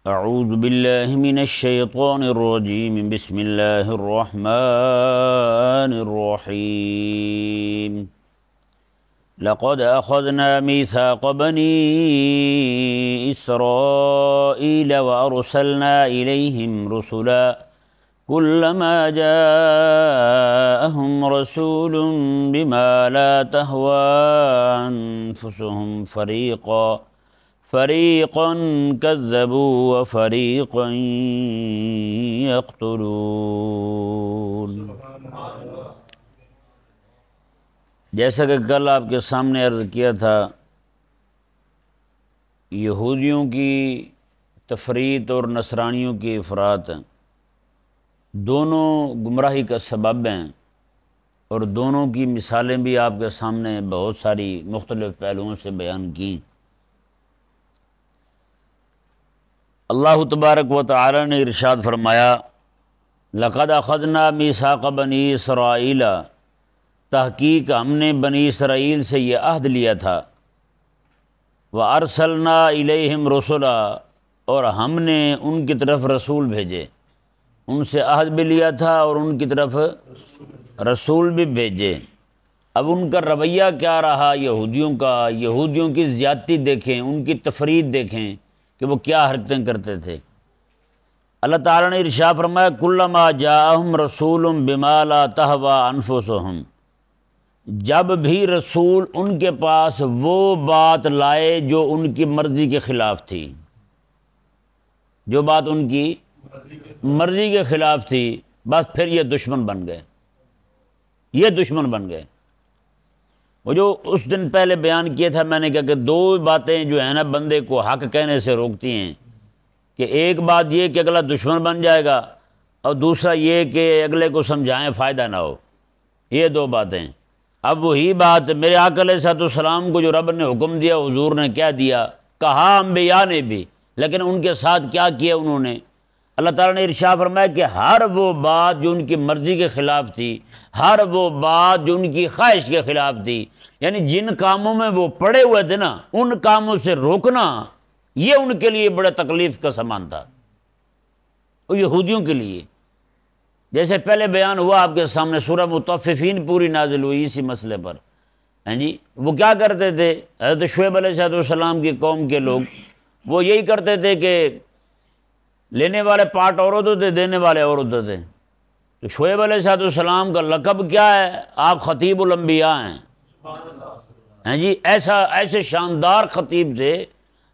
اعوذ باللہ من الشیطان الرجیم بسم اللہ الرحمن الرحیم لقد اخذنا میثاق بنی اسرائیل وارسلنا الیہم رسلا كلما جاءهم رسول بما لا تهوى أنفسهم فريقا كذبوا وفريقا يقتلون۔ جیسا کہ کل آپ کے سامنے عرض کیا تھا، یہودیوں کی تفریط اور نصرانیوں کی افراط دونوں گمراہی کا سبب ہیں، اور دونوں کی مثالیں بھی آپ کے سامنے بہت ساری مختلف پہلوؤں سے بیان کی۔ اللہ تبارک و تعالی نے ارشاد فرمایا، لقد اخذنا میثاق بنی اسرائیل، تحقیق ہم نے بنی اسرائیل سے یہ عہد لیا تھا، وارسلنا الیہم رسلا، اور ہم نے ان کی طرف رسول بھیجے، ان سے عہد بھی لیا تھا اور ان کی طرف رسول بھی بھیجے۔ اب ان کا رویہ کیا رہا یہودیوں کی زیادتی دیکھیں، ان کی تفریط دیکھیں کہ وہ کیا حرکتیں کرتے تھے۔ اللہ تعالیٰ نے ارشاد فرمایا، کلما جاءہم رسول بما لا تہوی انفسہم، جب بھی رسول ان کے پاس وہ بات لائے جو ان کی مرضی کے خلاف تھی، جو بات ان کی مرضی کے خلاف تھی، بس پھر یہ دشمن بن گئے، وہ جو اس دن پہلے بیان کیا تھا میں نے کہا کہ دو باتیں جو ہیں نا بندے کو حق کہنے سے روکتی ہیں، کہ ایک بات یہ کہ اگلا دشمن بن جائے گا، اور دوسرا یہ کہ اگلے کو سمجھائیں فائدہ نہ ہو، یہ دو باتیں۔ اب وہی بات میرے آقا علیہ السلام کو جو رب نے حکم دیا، حضور نے کیا دیا، کہا انبیاء نے بھی، لیکن ان کے ساتھ کیا کیا انہوں نے؟ اللہ تعالیٰ نے ارشاد فرمایا کہ ہر وہ بات جو ان کی مرضی کے خلاف تھی، ہر وہ بات جو ان کی خواہش کے خلاف تھی، یعنی جن کاموں میں وہ پڑے ہوئے تھے نا، ان کاموں سے روکنا یہ ان کے لیے بڑے تکلیف کا سامان تھا، وہ یہودیوں کے لیے۔ جیسے پہلے بیان ہوا آپ کے سامنے، سورہ مطففین پوری نازل ہوئی اسی مسئلے پر، جی وہ کیا کرتے تھے؟ حضرت شعیب علیہ السلام کی قوم کے لوگ وہ یہی کرتے تھے کہ لینے والے پارٹ اور ہوتے تھے، دینے والے اور ہوتے تھے۔ تو شعیب علیہ السلام کا لقب کیا ہے؟ آپ خطیب الانبیاء ہیں، جی ایسے شاندار خطیب تھے،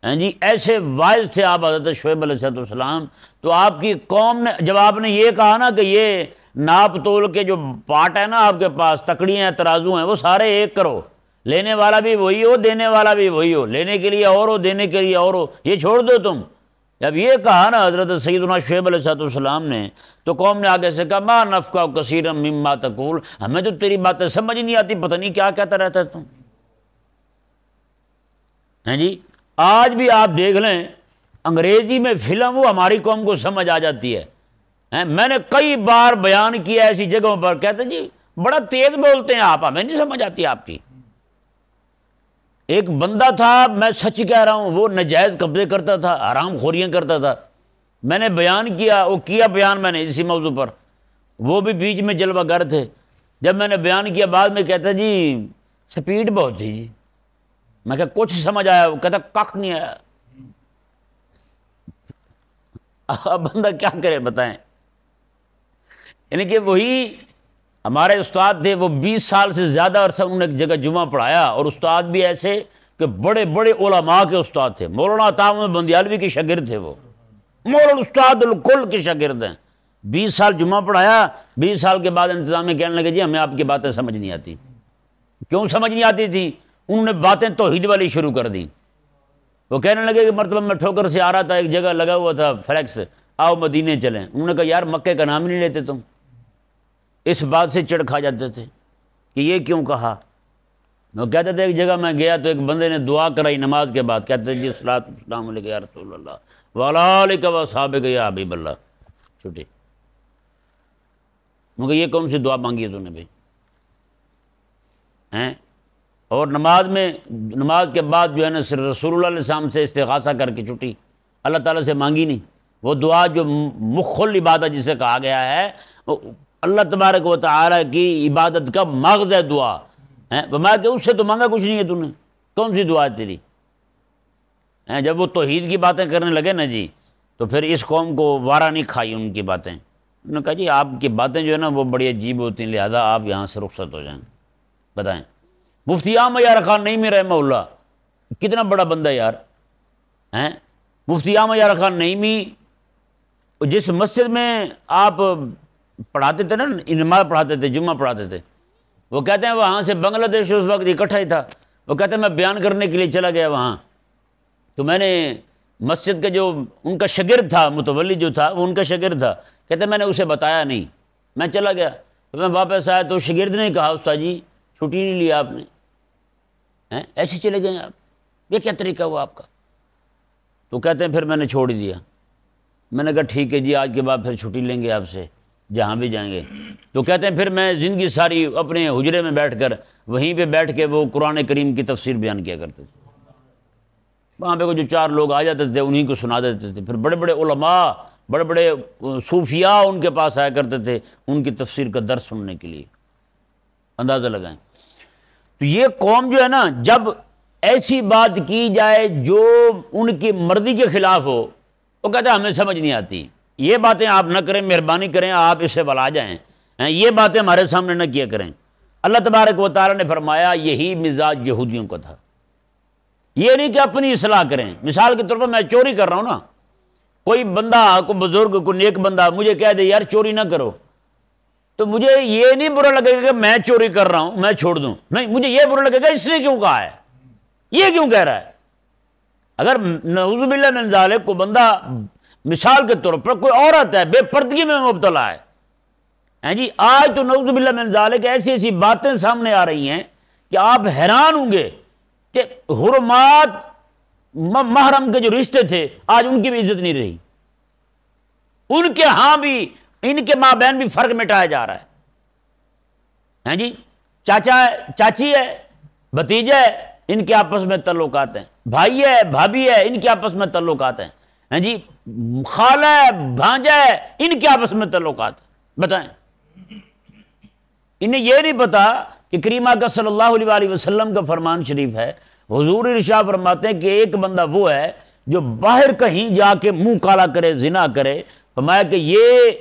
جی ایسے واعظ تھے آپ حضرت شعیب علیہ السلام۔ تو آپ کی قوم نے جب آپ نے یہ کہا نا کہ یہ ناپ تول کے جو پارٹ ہے نا آپ کے پاس، تکڑیاں ہیں، ترازو ہیں، وہ سارے ایک کرو، لینے والا بھی وہی ہو، دینے والا بھی وہی ہو، لینے کے لیے اور ہو، دینے کے لیے اور ہو، یہ چھوڑ دو تم۔ جب یہ کہا نا حضرت سیدنا شعیب علیہ السلام نے، تو قوم نے آگے سے کہا، ما نفقہ کثیرا مما تقول، ہمیں تو تیری باتیں سمجھ نہیں آتی، پتہ نہیں کیا کہتا رہتا ہے تم، ہیں جی۔ آج بھی آپ دیکھ لیں انگریزی میں فلم وہ ہماری قوم کو سمجھ آ جاتی ہے۔ میں نے کئی بار بیان کیا ایسی جگہوں پر، کہتے جی بڑا تیز بولتے ہیں آپ، ہمیں نہیں سمجھ آتی آپ کی۔ ایک بندہ تھا، میں سچ کہہ رہا ہوں، وہ نجائز قبضے کرتا تھا، حرام خوریاں کرتا تھا، میں نے بیان کیا، وہ کیا بیان میں نے اسی موضوع پر، وہ بھی بیچ میں جلوہ گر تھے۔ جب میں نے بیان کیا بعد میں کہتا جی سپیڈ بہت تھی جی، میں کہا کچھ سمجھ آیا؟ وہ کہتا کک نہیں آیا۔ اب بندہ کیا کرے بتائیں؟ یعنی کہ وہی ہمارے استاد تھے، وہ 20 سال سے زیادہ عرصہ انہوں نے ایک جگہ جمعہ پڑھایا، اور استاد بھی ایسے کہ بڑے بڑے علماء کے استاد تھے۔ مولانا عطا محمد بندیالوی کے شاگرد تھے، وہ مولانا استاد الکل کے شاگرد ہیں۔ 20 سال جمعہ پڑھایا، 20 سال کے بعد انتظامیہ کہنے لگے جی ہمیں آپ کی باتیں سمجھ نہیں آتی۔ کیوں سمجھ نہیں آتی تھی؟ انہوں نے باتیں توحید والی شروع کر دی۔ وہ کہنے لگے کہ مرتبہ میں ٹھوکر سے آ رہا تھا، ایک جگہ لگا ہوا تھا فلیکس، آؤ مدینے چلیں۔ انہوں نے کہا یار مکے کا نام ہی نہیں لیتے تم۔ اس بات سے چڑ کھا جاتے تھے کہ یہ کیوں کہا۔ وہ کہتے تھے ایک جگہ میں گیا تو ایک بندے نے دعا کرائی نماز کے بعد، کہتے جی الصلاۃ والسلام علیک یا رسول اللہ وعلی آلک و اصحابک یا حبیب اللہ، چھٹی۔ مگر یہ کون سی دعا مانگی ہے تو نے بھائی؟ اور نماز کے بعد جو ہے نا رسول اللہ علیہ السلام سے استغاثہ کر کے چھٹی، اللہ تعالیٰ سے مانگی نہیں. وہ دعا جو مخ العبادت جسے کہا گیا ہے، وہ اللہ تبارک و تعالیٰ کی عبادت کا مغز ہے دعا ہے. فرمایا کہ اس سے تو مانگا کچھ نہیں ہے، تم نے کون سی دعا ہے تیری؟ جب وہ توحید کی باتیں کرنے لگے نا جی، تو پھر اس قوم کو وارہ نہیں کھائی ان کی باتیں. انہوں نے کہا جی آپ کی باتیں جو ہے نا وہ بڑی عجیب ہوتی ہیں، لہذا آپ یہاں سے رخصت ہو جائیں. بتائیں، مفتی احمد یار خان نعیمی رحمہ اللہ کتنا بڑا بندہ یار ہیں. مفتی احمد یار خان نعیمی جس مسجد میں آپ پڑھاتے تھے نا، نماز پڑھاتے تھے، جمعہ پڑھاتے تھے، وہ کہتے ہیں وہاں سے بنگلہ دیش اس وقت اکٹھا ہی تھا. وہ کہتے ہیں میں بیان کرنے کے لیے چلا گیا وہاں، تو میں نے مسجد کا جو ان کا شاگرد تھا، متولی جو تھا وہ ان کا شاگرد تھا، کہتے ہیں میں نے اسے بتایا نہیں، میں چلا گیا. تو میں واپس آیا تو شاگرد نے کہا استاد جی چھٹی نہیں لی آپ نے، ایسے چلے گئے آپ، یہ کیا طریقہ ہوا آپ کا؟ تو کہتے ہیں پھر میں نے چھوڑ دیا. میں نے کہا ٹھیک ہے جی، آج کے بعد پھر چھٹی لیں گے آپ سے جہاں بھی جائیں گے. تو کہتے ہیں پھر میں زندگی ساری اپنے حجرے میں بیٹھ کر وہیں پہ بیٹھ کے وہ قرآن کریم کی تفسیر بیان کیا کرتے تھے. وہاں پہ جو 4 لوگ آ جاتے تھے انہیں کو سنا دیتے تھے. پھر بڑے بڑے علماء، بڑے بڑے صوفیاء ان کے پاس آیا کرتے تھے ان کی تفسیر کا درس سننے کے لیے. اندازہ لگائیں. تو یہ قوم جو ہے نا، جب ایسی بات کی جائے جو ان کی مرضی کے خلاف ہو، وہ کہتے ہیں ہمیں سمجھ نہیں آتی، یہ باتیں آپ نہ کریں، مہربانی کریں، آپ اس سے بلا جائیں، یہ باتیں ہمارے سامنے نہ کیا کریں. اللہ تبارک و تعالیٰ نے فرمایا یہی مزاج یہودیوں کا تھا. یہ نہیں کہ اپنی اصلاح کریں. مثال کے طور پر میں چوری کر رہا ہوں نا، کوئی بندہ، کوئی بزرگ، کوئی نیک بندہ مجھے کہہ دے یار چوری نہ کرو، تو مجھے یہ نہیں برا لگے گا کہ میں چوری کر رہا ہوں میں چھوڑ دوں، نہیں، مجھے یہ برا لگے گا اس نے کیوں کہا ہے، یہ کیوں کہہ رہا ہے. اگر نعوذ باللہ من ذالک کو بندہ، مثال کے طور پر کوئی عورت ہے بے پردگی میں مبتلا ہے جی، آج تو نعوذ باللہ من ذالک ایسی ایسی باتیں سامنے آ رہی ہیں کہ آپ حیران ہوں گے کہ حرمات محرم کے جو رشتے تھے آج ان کی بھی عزت نہیں رہی. ان کے ہاں بھی، ان کے ماں بہن بھی فرق مٹایا جا رہا ہے جی. چاچا ہے، چاچی ہے، بھتیجا ہے، ان کے آپس میں تعلقات ہیں، بھائی ہے، بھابھی ہے، ان کے آپس میں تعلقات ہیں جی، خالہ ہے، بھانجا ہے، ان کے آپس میں تعلقات ہیں. بتائیں، انہیں یہ نہیں پتا کہ کریمہ کا صلی اللہ علیہ وآلہ وسلم کا فرمان شریف ہے، حضور ارشاد فرماتے ہیں کہ ایک بندہ وہ ہے جو باہر کہیں جا کے منہ کالا کرے، زنا کرے، فرمایا کہ یہ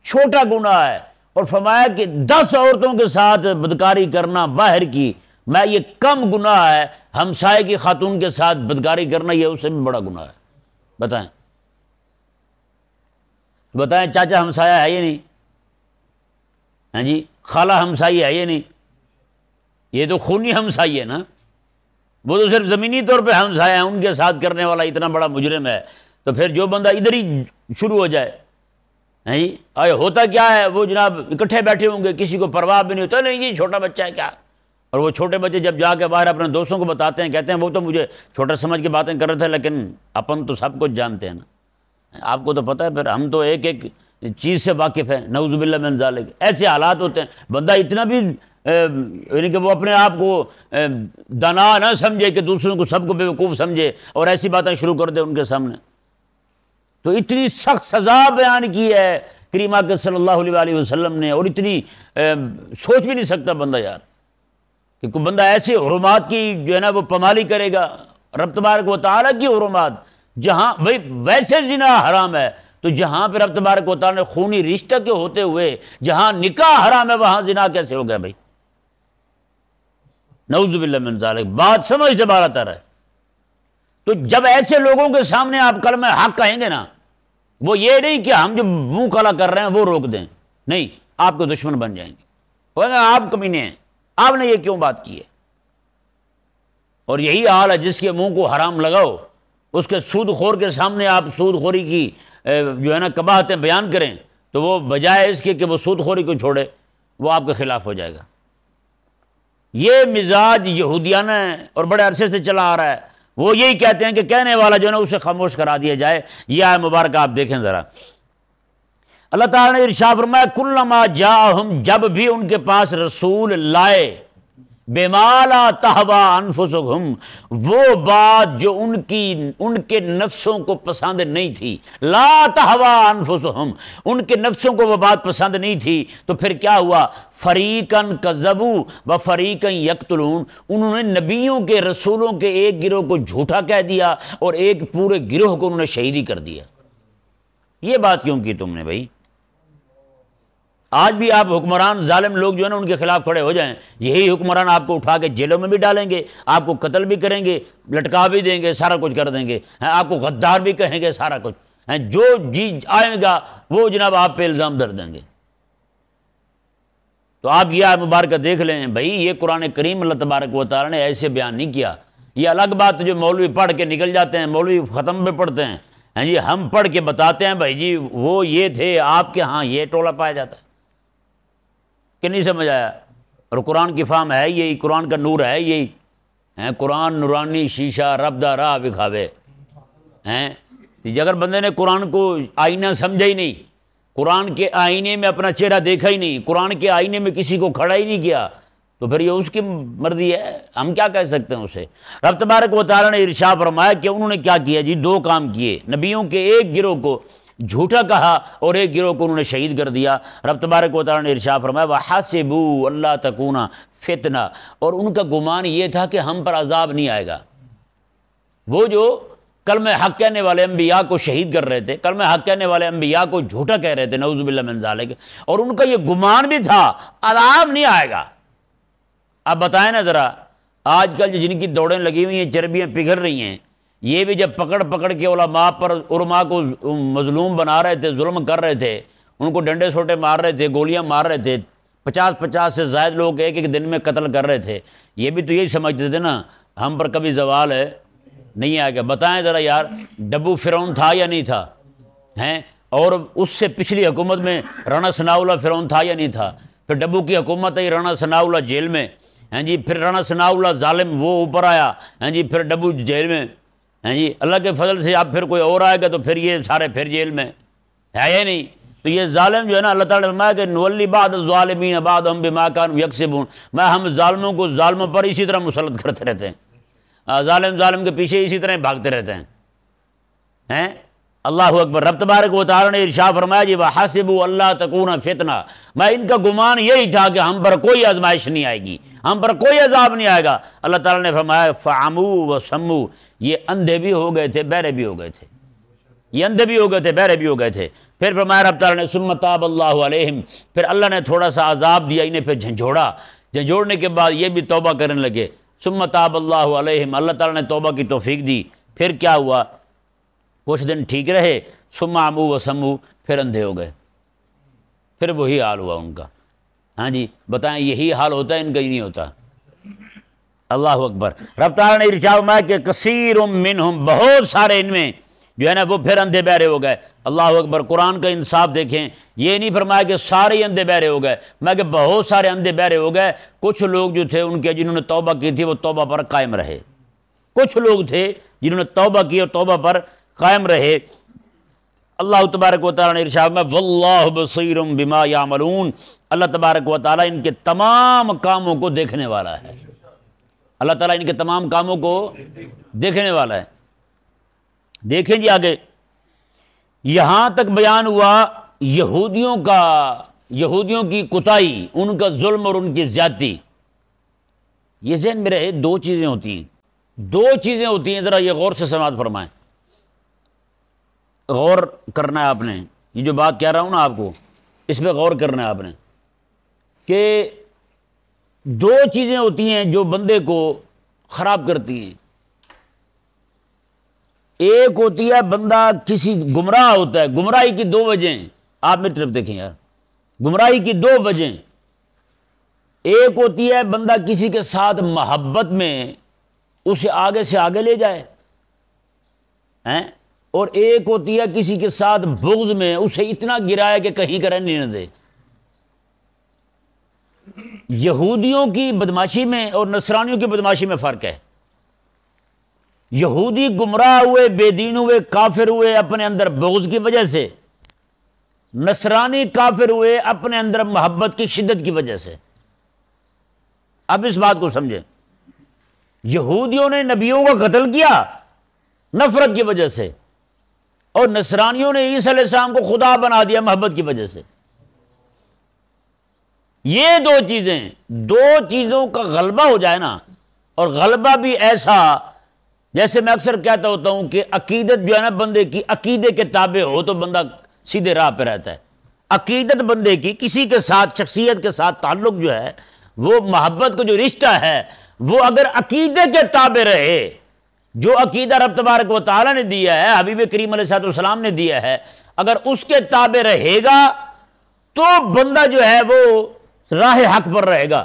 چھوٹا گناہ ہے، اور فرمایا کہ 10 عورتوں کے ساتھ بدکاری کرنا باہر کی، میں یہ کم گناہ ہے، ہمسائے کی خاتون کے ساتھ بدکاری کرنا یہ اس سے بھی بڑا گناہ ہے. بتائیں، بتائیں، چاچا ہمسایہ ہے یہ نہیں، ہاں جی، خالہ ہمسائی ہے یہ نہیں، یہ تو خونی ہمسائی ہے نا، وہ تو صرف زمینی طور پہ ہمسایہ ہیں، ان کے ساتھ کرنے والا اتنا بڑا مجرم ہے. تو پھر جو بندہ ادھر ہی شروع ہو جائے، جی، ہوتا کیا ہے، وہ جناب اکٹھے بیٹھے ہوں گے، کسی کو پرواہ بھی نہیں ہوتا، نہیں یہ چھوٹا بچہ ہے کیا. اور وہ چھوٹے بچے جب جا کے باہر اپنے دوستوں کو بتاتے ہیں، کہتے ہیں وہ تو مجھے چھوٹا سمجھ کے باتیں کر رہے تھے، لیکن اپن تو سب کچھ جانتے ہیں نا، آپ کو تو پتہ ہے، پھر ہم تو ایک ایک چیز سے واقف ہیں. نعوذ باللہ من ذالک. ایسے حالات ہوتے ہیں، بندہ اتنا بھی یعنی کہ وہ اپنے آپ کو دانا نہ سمجھے کہ دوسروں کو سب کو بیوقوف سمجھے اور ایسی باتیں شروع کر دے ان کے سامنے. تو اتنی سخت سزا بیان کی ہے کریمہ کے صلی اللہ علیہ وآلہ وسلم نے، اور اتنی سوچ بھی نہیں سکتا بندہ یار کہ کوئی بندہ ایسے حرمات کی جو ہے نا وہ پامالی کرے گا. رب تبارک و تعالیٰ کی حرمات، جہاں بھائی ویسے زنا حرام ہے، تو جہاں پہ رب تبارک و تعالیٰ نے خونی رشتہ کے ہوتے ہوئے جہاں نکاح حرام ہے وہاں زنا کیسے ہو گیا بھائی؟ نعوذ باللہ من ذالک. بات سمجھ سے باہر آتا رہے. تو جب ایسے لوگوں کے سامنے آپ کلمہ حق کہیں گے نا، وہ یہ نہیں کہ ہم جو منہ کالا کر رہے ہیں وہ روک دیں، نہیں، آپ کے دشمن بن جائیں گے، کہیں گے آپ کمینے ہیں، آپ نے یہ کیوں بات کی ہے. اور یہی حال ہے جس کے منہ کو حرام لگاؤ، اس کے سود خور کے سامنے آپ سود خوری کی جو ہے نا قباحتیں بیان کریں، تو وہ بجائے اس کے کہ وہ سود خوری کو چھوڑے، وہ آپ کے خلاف ہو جائے گا. یہ مزاج یہودیانہ ہے اور بڑے عرصے سے چلا آ رہا ہے. وہ یہی کہتے ہیں کہ کہنے والا جو ہے نا اسے خاموش کرا دیا جائے. یہ آیت مبارکہ آپ دیکھیں ذرا. اللہ تعالیٰ نے ارشاد فرمایا کلما جاءہم، جب بھی ان کے پاس رسول لائے، بما لا تہوی انفسہم، وہ بات جو ان کے نفسوں کو پسند نہیں تھی، لا تہوی انفسہم، ان کے نفسوں کو وہ بات پسند نہیں تھی، تو پھر کیا ہوا؟ فریقاً کذبوا و فریقاً یقتلون، انہوں نے نبیوں کے، رسولوں کے ایک گروہ کو جھوٹا کہہ دیا اور ایک پورے گروہ کو انہوں نے شہیدی کر دیا۔ یہ بات کیوں کی تم نے بھائی؟ آج بھی آپ حکمران ظالم لوگ جو ہے نا ان کے خلاف کھڑے ہو جائیں، یہی حکمران آپ کو اٹھا کے جیلوں میں بھی ڈالیں گے، آپ کو قتل بھی کریں گے، لٹکا بھی دیں گے، سارا کچھ کر دیں گے، آپ کو غدار بھی کہیں گے، سارا کچھ، جو جی آئے گا وہ جناب آپ پہ الزام در دیں گے۔ تو آپ یہ آیت مبارکہ دیکھ لیں بھائی، یہ قرآن کریم اللہ تبارک و تعالیٰ نے ایسے بیان نہیں کیا۔ یہ الگ بات جو مولوی پڑھ کے نکل جاتے ہیں، مولوی ختم پہ پڑھتے ہیں، جی ہم پڑھ کے بتاتے ہیں بھائی جی وہ یہ تھے، آپ کے ہاں یہ ٹولہ پایا جاتا ہے کہ نہیں سمجھ آیا؟ اور قرآن کی فہم ہے یہی، قرآن کا نور ہے یہی، قرآن نورانی شیشہ رب دا راہ بکھاوے۔ اگر بندے نے قرآن کو آئینہ سمجھا ہی نہیں، قرآن کے آئینے میں اپنا چہرہ دیکھا ہی نہیں، قرآن کے آئینے میں کسی کو کھڑا ہی نہیں کیا، تو پھر یہ اس کی مرضی ہے، ہم کیا کہہ سکتے ہیں اسے؟ رب تبارک و تعالیٰ نے ارشاد فرمایا کہ انہوں نے کیا کیا جی؟ دو کام کیے، نبیوں کے ایک گروہ کو جھوٹا کہا اور ایک گروہ کو انہوں نے شہید کر دیا۔ رب تبارک و تعالیٰ نے ارشاد فرمایا وَحَسِبُوا أَلَّا تَكُونَ فِتْنَةً، اور ان کا گمان یہ تھا کہ ہم پر عذاب نہیں آئے گا۔ وہ جو کلمہ حق کہنے والے انبیاء کو شہید کر رہے تھے، کلمہ حق کہنے والے انبیاء کو جھوٹا کہہ رہے تھے، نعوذ باللہ من ذالک، اور ان کا یہ گمان بھی تھا عذاب نہیں آئے گا۔ اب بتائیں نا ذرا، آج کل جن کی دوڑیں لگی ہوئی ہیں، چربیاں پگھل رہی ہیں، یہ بھی جب پکڑ کے علماء کو مظلوم بنا رہے تھے، ظلم کر رہے تھے، ان کو ڈنڈے سوٹے مار رہے تھے، گولیاں مار رہے تھے، 50 سے زائد لوگ ایک دن میں قتل کر رہے تھے، یہ بھی تو یہی سمجھتے تھے نا ہم پر کبھی زوال ہے نہیں آئے گا۔ بتائیں ذرا یار، ڈبو فرعون تھا یا نہیں تھا؟ اور اس سے پچھلی حکومت میں رانا ثناء اللہ فرعون تھا یا نہیں تھا؟ پھر ڈبو کی حکومت آئی، رانا ثناء اللہ جیل میں، جی پھر رانا ثناء اللہ ظالم وہ اوپر آیا، جی پھر ڈبو جیل میں، جی اللہ کے فضل سے اب پھر کوئی اور آئے گا تو پھر یہ سارے پھر جیل میں ہے یا نہیں؟ تو یہ ظالم جو ہے نا، اللہ تعالیٰ نے فرمایا کہ نولی بعض الظالمین بعضهم بما كانوا یکسبون، میں ہم ظالموں کو ظالموں پر اسی طرح مسلط کرتے رہتے ہیں، ظالم کے پیچھے اسی طرح بھاگتے رہتے ہیں۔ اللہ اکبر۔ رب تبارک و تعالیٰ نے ارشاد فرمایا جی وَحَسِبُوا أَلَّا تَكُونَ فِتْنَةً، میں ان کا گمان یہی تھا کہ ہم پر کوئی آزمائش نہیں آئے گی، ہم پر کوئی عذاب نہیں آئے گا۔ اللہ تعالیٰ نے فرمایا فَعَمُوا وَصَمُّوا، یہ اندھے بھی ہو گئے تھے، بہرے بھی ہو گئے تھے، یہ اندھے بھی ہو گئے تھے، بہرے بھی ہو گئے تھے۔ پھر فرمایا رب تعالیٰ نے ثُمَّ تَابَ اللَّهُ عَلَيْهِمْ، پھر اللہ نے تھوڑا سا عذاب دیا انہیں، پھر جھنجھوڑنے کے بعد یہ بھی توبہ کرنے لگے۔ ثُمَّ تَابَ اللَّهُ عَلَيْهِمْ، اللہ تعالیٰ نے توبہ کی توفیق دی۔ پھر کیا ہوا؟ کچھ دن ٹھیک رہے، ثُمَّ عَمُوا وَصَمُّوا، پھر اندھے ہو گئے، پھر وہی حال ہوا ان کا۔ ہاں جی بتائیں، یہی حال ہوتا ہے ان کا؟ ہی نہیں ہوتا۔ اللہ اکبر۔ رب تعالیٰ نے ارشاد فرمایا کہ کثیر منہم، بہت سارے ان میں جو ہے نا وہ پھر اندھے بہرے ہو گئے۔ اللہ اکبر۔ قرآن کا انصاف دیکھیں، یہ نہیں فرمایا کہ سارے اندھے بہرے ہو گئے، میں کہ بہت سارے اندھے بہرے ہو گئے۔ کچھ لوگ جو تھے ان کے، جنہوں نے توبہ کی تھی، وہ توبہ پر قائم رہے۔ کچھ لوگ تھے جنہوں نے توبہ کی اور توبہ پر قائم رہے۔ اللہ تبارک و تعالیٰ نے ارشاد میں واللہ بصیر بما یعملون، اللہ تبارک و تعالیٰ ان کے تمام کاموں کو دیکھنے والا ہے۔ اللہ تعالیٰ ان کے تمام کاموں کو دیکھنے والا ہے۔ دیکھیں جی آگے، یہاں تک بیان ہوا یہودیوں کی کوتاہی، ان کا ظلم اور ان کی زیادتی۔ یہ ذہن میں رہے، دو چیزیں ہوتی ہیں، ذرا یہ غور سے سماعت فرمائیں، غور کرنا ہے آپ نے، یہ جو بات کہہ رہا ہوں نا آپ کو، اس پہ غور کرنا ہے آپ نے، کہ دو چیزیں ہوتی ہیں جو بندے کو خراب کرتی ہیں۔ ایک ہوتی ہے بندہ کسی گمراہ ہوتا ہے، گمراہی کی دو وجہیں، آپ میری طرف دیکھیں یار، گمراہی کی دو وجہیں۔ ایک ہوتی ہے بندہ کسی کے ساتھ محبت میں اسے آگے سے آگے لے جائے، اور ایک ہوتی ہے کسی کے ساتھ بغض میں اسے اتنا گرائے کہ کہیں کا رہنے نہ دے۔ یہودیوں کی بدماشی میں اور نصرانیوں کی بدماشی میں فرق ہے۔ یہودی گمراہ ہوئے، بے دین ہوئے، کافر ہوئے اپنے اندر بغض کی وجہ سے، نصرانی کافر ہوئے اپنے اندر محبت کی شدت کی وجہ سے۔ اب اس بات کو سمجھیں، یہودیوں نے نبیوں کا قتل کیا نفرت کی وجہ سے، اور نصرانیوں نے عیسیٰ علیہ السلام کو خدا بنا دیا محبت کی وجہ سے۔ یہ دو چیزوں کا غلبہ ہو جائے نا، اور غلبہ بھی ایسا، جیسے میں اکثر کہتا ہوتا ہوں کہ عقیدت جو ہے نا بندے کی عقیدے کے تابع ہو تو بندہ سیدھے راہ پہ رہتا ہے۔ عقیدت بندے کی کسی کے ساتھ، شخصیت کے ساتھ تعلق جو ہے، وہ محبت کا جو رشتہ ہے، وہ اگر عقیدے کے تابع رہے، جو عقیدہ رب تبارک و تعالیٰ نے دیا ہے، حبیب کریم علیہ السلام نے دیا ہے، اگر اس کے تابع رہے گا تو بندہ جو ہے وہ راہ حق پر رہے گا۔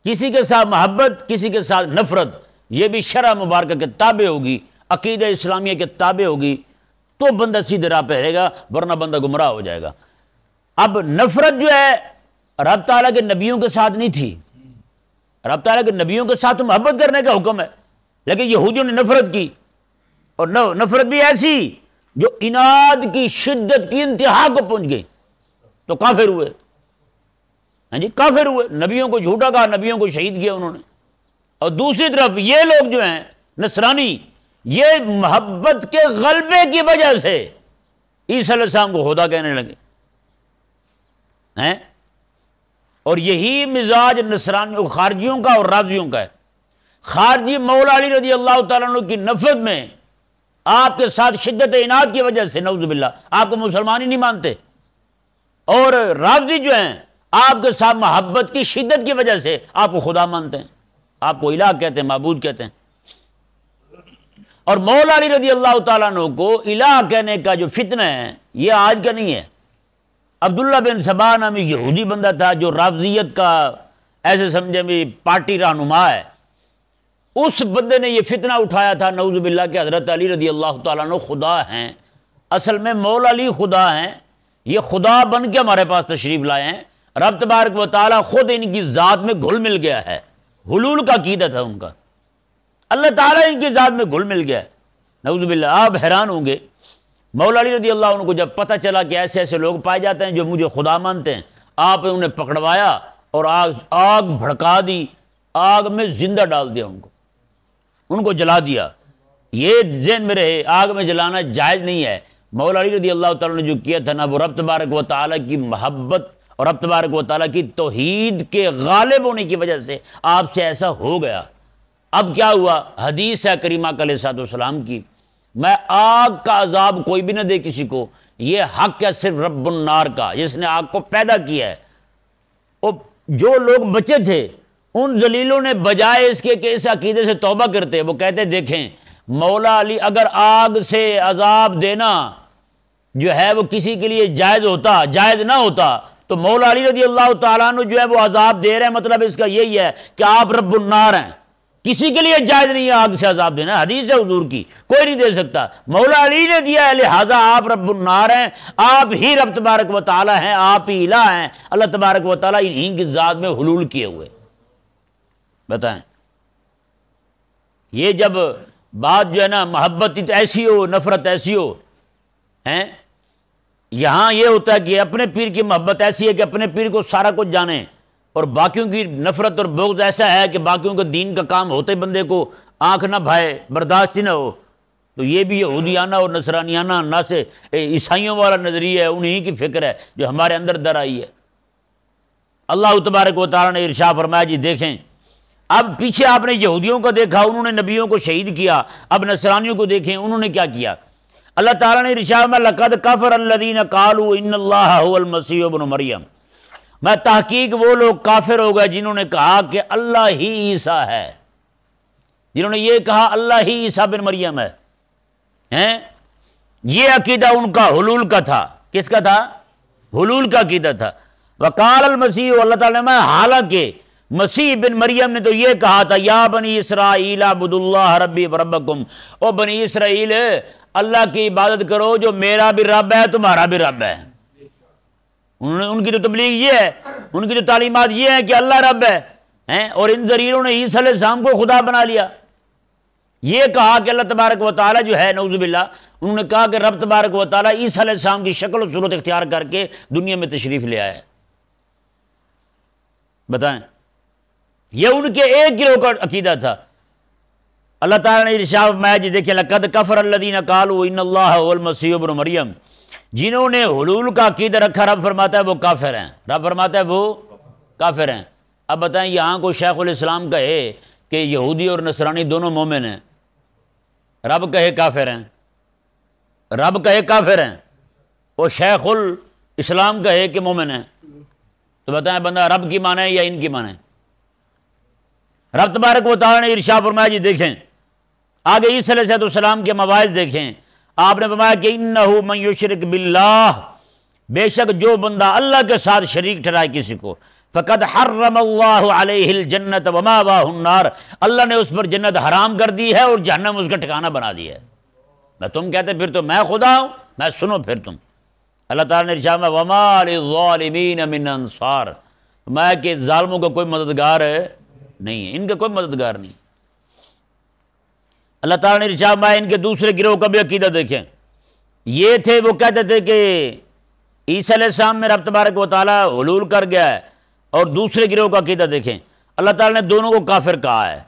کسی کے ساتھ محبت، کسی کے ساتھ نفرت، یہ بھی شرع مبارکہ کے تابع ہوگی، عقیدہ اسلامیہ کے تابع ہوگی، تو بندہ سیدھے راہ پہ رہے گا، ورنہ بندہ گمراہ ہو جائے گا۔ اب نفرت جو ہے رب تعالیٰ کے نبیوں کے ساتھ نہیں تھی، رب تعالیٰ کے نبیوں کے ساتھ تو محبت کرنے کا حکم ہے، لیکن یہودیوں نے نفرت کی، اور نفرت بھی ایسی جو عناد کی شدت کی انتہا کو پہنچ گئی، تو کافر ہوئے۔ ہاں جی، کافر ہوئے، نبیوں کو جھوٹا کہا، نبیوں کو شہید کیا انہوں نے۔ اور دوسری طرف یہ لوگ جو ہیں نصرانی، یہ محبت کے غلبے کی وجہ سے عیسیٰ علیہ السلام کو خدا کہنے لگے ہیں، اور یہی مزاج نصرانیوں، خارجیوں کا اور رافضیوں کا ہے۔ خارجی مولا علی رضی اللہ تعالیٰ عنہ کی نفرت میں آپ کے ساتھ شدت عناد کی وجہ سے نعوذ باللہ آپ کو مسلمان ہی نہیں مانتے، اور رافضی جو ہیں آپ کے ساتھ محبت کی شدت کی وجہ سے آپ کو خدا مانتے ہیں، آپ کو الہ کہتے ہیں، معبود کہتے ہیں۔ اور مولا علی رضی اللہ تعالیٰ عنہ کو الہ کہنے کا جو فتنہ ہے یہ آج کا نہیں ہے۔ عبداللہ بن سبا نامی یہودی بندہ تھا جو رافضیت کا ایسے سمجھے بھی پارٹی رہنما ہے، اس بندے نے یہ فتنہ اٹھایا تھا نعوذ باللہ کہ حضرت علی رضی اللہ تعالیٰ عنہ خدا ہیں، اصل میں مولا علی خدا ہیں، یہ خدا بن کے ہمارے پاس تشریف لائے ہیں، رب تبارک و تعالیٰ خود ان کی ذات میں گھل مل گیا ہے، حلول کا عقیدہ تھا ان کا، اللہ تعالیٰ ان کی ذات میں گھل مل گیا ہے، نعوذ باللہ۔ آپ حیران ہوں گے، مولا علی رضی اللہ عنہ کو جب پتہ چلا کہ ایسے ایسے لوگ پائے جاتے ہیں جو مجھے خدا مانتے ہیں، آپ نے انہیں پکڑوایا اور آگ بھڑکا دی، آگ میں زندہ ڈال دیا، ان کو جلا دیا۔ یہ ذہن میں رہے، آگ میں جلانا جائز نہیں ہے۔ مولا علی رضی اللہ تعالیٰ نے جو کیا تھا نا، وہ رب تبارک و تعالیٰ کی محبت اور رب تبارک و تعالیٰ کی توحید کے غالب ہونے کی وجہ سے آپ سے ایسا ہو گیا۔ اب کیا ہوا؟ حدیث ہے کریمہ علیہ السلام کی، میں آگ کا عذاب کوئی بھی نہ دے کسی کو، یہ حق ہے صرف رب النار کا، جس نے آگ کو پیدا کیا ہے۔ اور جو لوگ بچے تھے ان ذلیلوں نے بجائے اس کے کہ اس عقیدے سے توبہ کرتے، وہ کہتے دیکھیں مولا علی اگر آگ سے عذاب دینا جو ہے وہ کسی کے لیے جائز نہ ہوتا تو مولا علی رضی اللہ تعالیٰ عنہ جو ہے وہ عذاب دے رہے ہیں، مطلب اس کا یہی ہے کہ آپ رب النار ہیں، کسی کے لیے جائز نہیں ہے آگ سے عذاب دینا، حدیث ہے حضور کی، کوئی نہیں دے سکتا، مولا علی نے دیا ہے، لہذا آپ رب النار ہیں، آپ ہی رب تبارک و تعالیٰ ہیں، آپ ہی الہ ہیں، اللہ تبارک و تعالیٰ انہی کی ذات میں حلول کیے ہوئے۔ بتائیں، یہ جب بات جو ہے نا محبت ایسی ہو، نفرت ایسی ہو ہیں، یہاں یہ ہوتا ہے کہ اپنے پیر کی محبت ایسی ہے کہ اپنے پیر کو سارا کچھ جانے، اور باقیوں کی نفرت اور بغض ایسا ہے کہ باقیوں کے دین کا کام ہوتے بندے کو آنکھ نہ بھائے، برداشت ہی نہ ہو۔ تو یہ بھی یہودیانہ اور نصرانیانہ نہ سے عیسائیوں والا نظریہ ہے، انہی کی فکر ہے جو ہمارے اندر در آئی ہے۔ اللہ تبارک و تعالیٰ نے ارشاد فرمایا، جی دیکھیں، اب پیچھے آپ نے یہودیوں کو دیکھا، انہوں نے نبیوں کو شہید کیا، اب نصرانیوں کو دیکھیں انہوں نے کیا کیا۔ اللہ تعالیٰ نے ارشاد میں لقد کفر الذین قالوا ان اللہ هو المسیح ابن مریم، میں تحقیق وہ لوگ کافر ہو گئے جنہوں نے کہا کہ اللہ ہی عیسیٰ ہے، جنہوں نے یہ کہا اللہ ہی عیسیٰ بن مریم ہے، یہ عقیدہ ان کا حلول کا تھا۔ کس کا تھا؟ حلول کا عقیدہ تھا۔ وقال المسیح، اللہ تعالیٰ نے حالانکہ مسیح بن مریم نے تو یہ کہا تھا، یا بنی اسرائیل اعبدوا اللہ ربی وربکم، او بنی اسرائیل اللہ کی عبادت کرو جو میرا بھی رب ہے تمہارا بھی رب ہے۔ ان کی تو تبلیغ یہ ہے، ان کی تو تعلیمات یہ ہیں کہ اللہ رب ہے، اور ان ذریعوں نے عیسیٰ علیہ السلام کو خدا بنا لیا۔ یہ کہا کہ اللہ تبارک و تعالیٰ جو ہے نعوذ باللہ، انہوں نے کہا کہ رب تبارک و تعالیٰ عیسیٰ علیہ السلام کی شکل و صورت اختیار کر کے دنیا میں تشریف لے آئے۔ بتائیں، یہ ان کے ایک گروہ کا عقیدہ تھا۔ اللہ تعالیٰ نے ارشاد فرمایا جی دیکھیں لقد کفر الذین قالوا ان اللہ هو المسیح ابن مریم، جنہوں نے حلول کا عقیدہ رکھا رب فرماتا ہے وہ کافر ہیں، رب فرماتا ہے وہ کافر ہیں۔ اب بتائیں یہاں کو شیخ الاسلام کہے کہ یہودی اور نصرانی دونوں مومن ہیں، رب کہے کافر ہیں، رب کہے کافر ہیں، اور شیخ الاسلام کہے کہ مومن ہیں، تو بتائیں بندہ رب کی مانے یا ان کی مانے؟ رب تبارک و تعالیٰ نے ارشاد فرمایا جی دیکھیں آگے عیسیٰ علیہ السلام کے مواعظ دیکھیں، آپ نے فرمایا کہ انہ من یشرک باللہ، بے شک جو بندہ اللہ کے ساتھ شریک ٹھہرائے کسی کو، فقد حرم اللہ علیہ الجنت ومأواہ النار، اللہ نے اس پر جنت حرام کر دی ہے اور جہنم اس کا ٹھکانہ بنا دی ہے۔ میں تم کہتے پھر تو میں خدا ہوں، میں سنو پھر تم، اللہ تعالیٰ نے ارشاد میں وما للظالمین من انصار، میں کہ ظالموں کا کوئی مددگار نہیں ہے، ان کا کوئی مددگار نہیں۔ اللہ تعالیٰ نے ارشاد میں ان کے دوسرے گروہ کا بھی عقیدہ دیکھیں، یہ تھے وہ کہتے تھے کہ عیسیٰ علیہ السلام میں رب تبارک و تعالیٰ حلول کر گیا ہے، اور دوسرے گروہ کا عقیدہ دیکھیں اللہ تعالیٰ نے دونوں کو کافر کہا ہے۔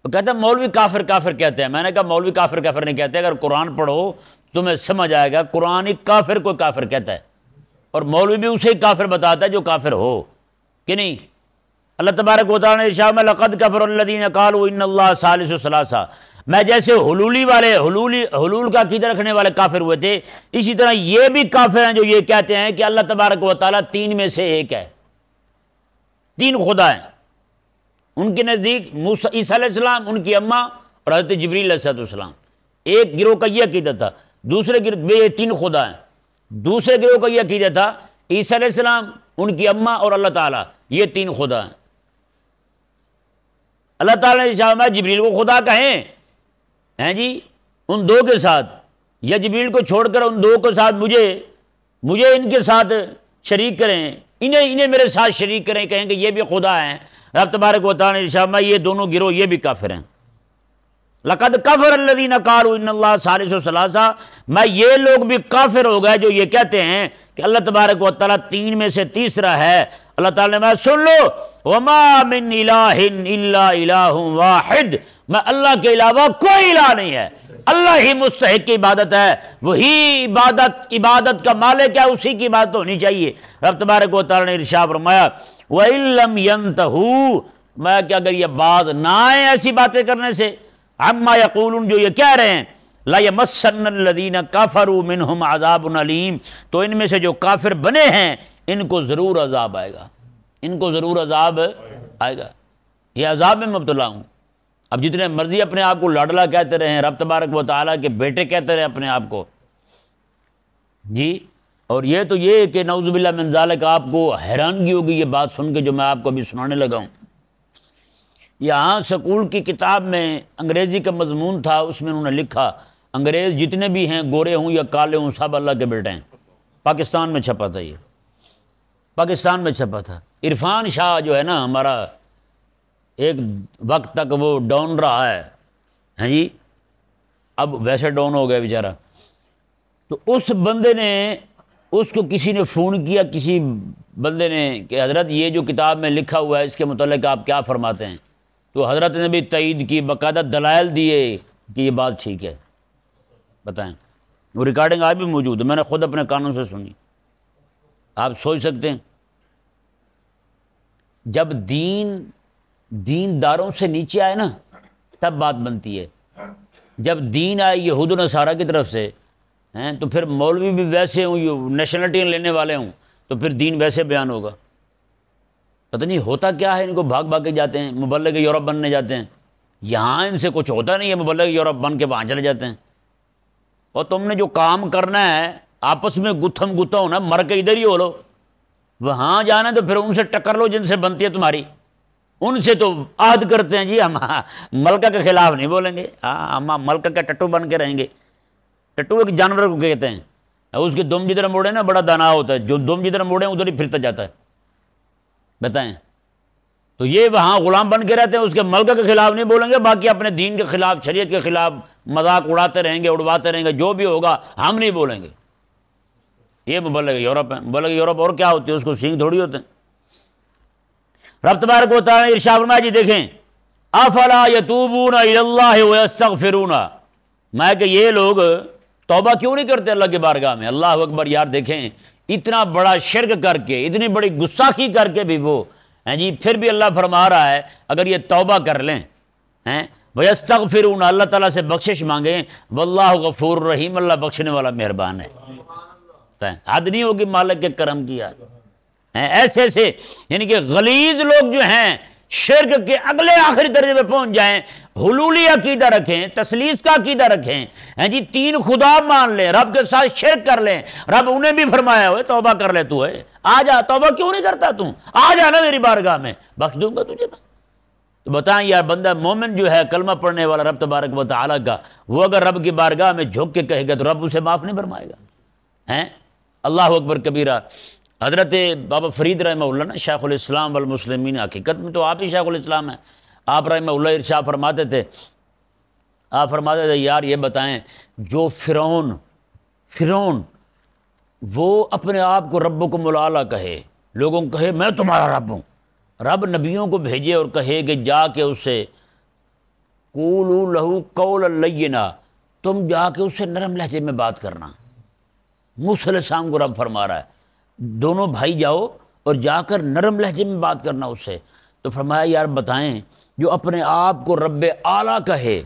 وہ کہتے ہیں مولوی کافر کافر کہتے ہیں، میں نے کہا مولوی کافر کافر نہیں کہتے، اگر قرآن پڑھو تمہیں سمجھ آئے گا قرآن ہی کافر کو کافر کہتا ہے، اور مولوی بھی اسے کافر بتاتا ہے جو کافر ہو کہ نہیں۔ اللہ تبارک و تعالیٰ نے ارشاد میں لقد کفر الذین قالوا ان اللہ ثالث ثلاثہ، میں جیسے حلولی والے حلول کا عقیدہ رکھنے والے کافر ہوئے تھے، اسی طرح یہ بھی کافر ہیں جو یہ کہتے ہیں کہ اللہ تبارک و تعالیٰ تین میں سے ایک ہے، تین خدا ہیں۔ ان کے نزدیک عیسیٰ علیہ السلام، ان کی اماں اور حضرت جبریل علیہ السلام، ایک گروہ کا یہ عقیدہ تھا، دوسرے گروہ یہ تین خدا ہیں، دوسرے گروہ کا یہ عقیدہ تھا عیسیٰ علیہ السلام، ان کی اماں اور اللہ تعالیٰ یہ تین خدا ہیں۔ اللہ تعالیٰ نے چاہا جبریل کو خدا کہیں ہیں جی ان دو کے ساتھ، یا جبریل کو چھوڑ کر ان دو کے ساتھ مجھے ان کے ساتھ شریک کریں، انہیں میرے ساتھ شریک کریں، کہیں کہ یہ بھی خدا ہیں۔ رب تبارک و تعالیٰ نے ارشاد یہ دونوں گروہ یہ بھی کافر ہیں۔ لقد کفر الذین قالوا ان اللہ ثالث ثلاثہ، میں یہ لوگ بھی کافر ہو گئے جو یہ کہتے ہیں کہ اللہ تبارک و تعالیٰ تین میں سے تیسرا ہے۔ اللہ تعالیٰ نے میں سن لو وما من الہ الا الہ واحد، میں اللہ کے علاوہ کوئی الہ نہیں ہے، اللہ ہی مستحق کی عبادت ہے، وہی عبادت کا مالک ہے، اسی کی عبادت ہونی چاہیے۔ رب تبارک و تعالیٰ نے ارشاد فرمایا وَإِن لَّمْ يَنْتَهُوا، میں کہ اگر یہ باز نہ آئے ایسی باتیں کرنے سے، عَمَّا يَقُولُونَ جو یہ کہہ رہے ہیں، لَيَمَسَّنَّ الَّذِينَ كَفَرُوا مِنْهُمْ عَذَابٌ أَلِيمٌ، تو ان میں سے جو کافر بنے ہیں ان کو ضرور عذاب آئے گا، ان کو ضرور عذاب آئے گا، یہ عذاب میں مبتلا ہوں۔ اب جتنے مرضی اپنے آپ کو لاڈلا کہتے رہے ہیں، رب تبارک و تعالیٰ کے بیٹے کہتے رہے اپنے آپ کو جی، اور یہ تو یہ کہ نعوذ باللہ من ذالک، آپ کو حیرانگی ہوگی یہ بات سن کے جو میں آپ کو ابھی سنانے لگا ہوں۔ یہاں سکول کی کتاب میں انگریزی کا مضمون تھا، اس میں انہوں نے لکھا انگریز جتنے بھی ہیں گورے ہوں یا کالے ہوں سب اللہ کے بیٹے ہیں۔ پاکستان میں چھپا تھا، یہ پاکستان میں چھپا تھا۔ عرفان شاہ جو ہے نا ہمارا، ایک وقت تک وہ ڈاؤن رہا ہے ہاں جی، اب ویسے ڈاؤن ہو گیا بیچارہ، تو اس بندے نے، اس کو کسی نے فون کیا، کسی بندے نے کہ حضرت یہ جو کتاب میں لکھا ہوا ہے اس کے متعلق آپ کیا فرماتے ہیں؟ تو حضرت نے بھی تائید کی، باقاعدہ دلائل دیے کہ یہ بات ٹھیک ہے۔ بتائیں، وہ ریکارڈنگ آج بھی موجود ہے، میں نے خود اپنے کانوں سے سنی۔ آپ سوچ سکتے ہیں جب دینداروں سے نیچے آئے نا تب بات بنتی ہے، جب دین آئے یہود و نصارہ کی طرف سے ہیں تو پھر مولوی بھی ویسے ہوں، نیشنلٹی لینے والے ہوں تو پھر دین ویسے بیان ہوگا۔ پتہ نہیں ہوتا کیا ہے، ان کو بھاگ بھاگ کے جاتے ہیں، مبلغ یورپ بننے جاتے ہیں، یہاں ان سے کچھ ہوتا نہیں ہے، مبلغ یورپ بن کے وہاں چلے جاتے ہیں۔ اور تم نے جو کام کرنا ہے آپس میں گتھم گتھا ہونا، مر کے ادھر ہی ہو لو، وہاں جانا ہے تو پھر ان سے ٹکر لو جن سے بنتی ہے تمہاری، ان سے تو عہد کرتے ہیں جی ہم ملکہ کے خلاف نہیں بولیں گے، ہم ملکہ کے ٹٹو بن کے رہیں گے۔ ٹٹو ایک جانور کو کہتے ہیں، اس کے دم جدھر موڑے نا بڑا دانا ہوتا ہے، جو دم جدھر موڑے ادھر ہی پھرتا جاتا ہے۔ بتائیں، تو یہ وہاں غلام بن کے رہتے ہیں، اس کے ملکہ کے خلاف نہیں بولیں گے، باقی اپنے دین کے خلاف، شریعت کے خلاف مذاق اڑاتے رہیں گے، اڑواتے رہیں گے، جو بھی ہوگا ہم نہیں بولیں گے۔ یہ مبلغ یورپ ہے، مبلغ یورپ اور کیا ہوتی ہے، اس کو سینگ تھوڑی ہوتے ہیں۔ رب تبارک و تعالیٰ نے ارشاد فرمایا، جی دیکھیں، افلا یتوبون الی اللہ ویستغفرون، میں کہ یہ لوگ توبہ کیوں نہیں کرتے اللہ کی بارگاہ میں؟ اللہ اکبر، یار دیکھیں اتنا بڑا شرک کر کے، اتنی بڑی گستاخی کر کے بھی وہ ہیں جی، پھر بھی اللہ فرما رہا ہے اگر یہ توبہ کر لیں ہیں ویستغفرون، اللہ تعالیٰ سے بخشش مانگیں، واللہ غفور رحیم، اللہ بخشنے والا مہربان ہے۔ حد نہیں ہوگی مالک کے کرم کی یار، ایسے ایسے یعنی کہ غلیظ لوگ جو ہیں شرک کے اگلے آخری درجے پہ پہنچ جائیں، حلولی عقیدہ رکھیں، تثلیث کا عقیدہ رکھیں، ہیں جی تین خدا مان لیں، رب کے ساتھ شرک کر لیں، رب انہیں بھی فرمایا ہوئے توبہ کر لے، تو ہے آ جا، توبہ کیوں نہیں کرتا تو؟ آ جا نا میری بارگاہ میں، بخش دوں گا تجھے میں۔ تو بتائیں یار، بندہ مومن جو ہے کلمہ پڑھنے والا رب تبارک و تعالیٰ کا، وہ اگر رب کی بارگاہ میں جھک کے کہے گا تو رب اسے معاف نہیں فرمائے گا، ہیں؟ اللہ اکبر کبیرہ۔ حضرت بابا فرید رحمہ اللہ نا شیخ الاسلام والمسلمین، حقیقت میں تو آپ ہی شیخ الاسلام ہیں، آپ رحمہ اللہ ارشاد فرماتے تھے، آپ فرماتے تھے یار یہ بتائیں، جو فرعون وہ اپنے آپ کو ربکم الاعلیٰ کہے، لوگوں کو کہے میں تمہارا رب ہوں، رب نبیوں کو بھیجے اور کہے کہ جا کے اس سے قولوا لہ قولا لینا، تم جا کے اس سے نرم لہجے میں بات کرنا۔ موسیٰ علیہ السلام کو رب فرما رہا ہے دونوں بھائی جاؤ اور جا کر نرم لہجے میں بات کرنا اس سے۔ تو فرمایا یار بتائیں، جو اپنے آپ کو رب اعلیٰ کہے،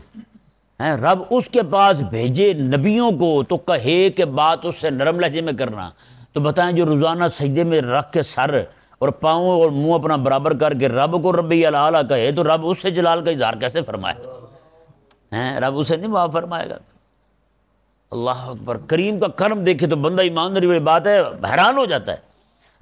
رب اس کے پاس بھیجے نبیوں کو تو کہے کہ بات اس سے نرم لہجے میں کرنا، تو بتائیں جو روزانہ سجدے میں رکھ کے سر اور پاؤں اور منہ اپنا برابر کر کے رب کو رب اعلیٰ کہے تو رب اس سے جلال کا اظہار کیسے فرمائے گا؟ رب اسے نہیں معاف فرمائے گا۔ اللہ اکبر، کریم کا کرم دیکھے تو بندہ ایمانداری والی بات ہے حیران ہو جاتا ہے۔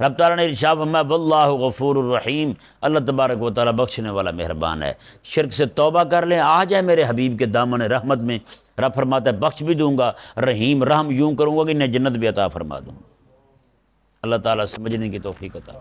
رب تعالیٰ نے ارشاد فرمایا واللہ غفور الرحیم، اللہ تبارک و تعالیٰ بخشنے والا مہربان ہے۔ شرک سے توبہ کر لیں، آ جائے میرے حبیب کے دامن رحمت میں، رب فرماتا ہے بخش بھی دوں گا، رحیم رحم یوں کروں گا کہ انہیں جنت بھی عطا فرما دوں گا۔ اللہ تعالیٰ سمجھنے کی توفیق عطا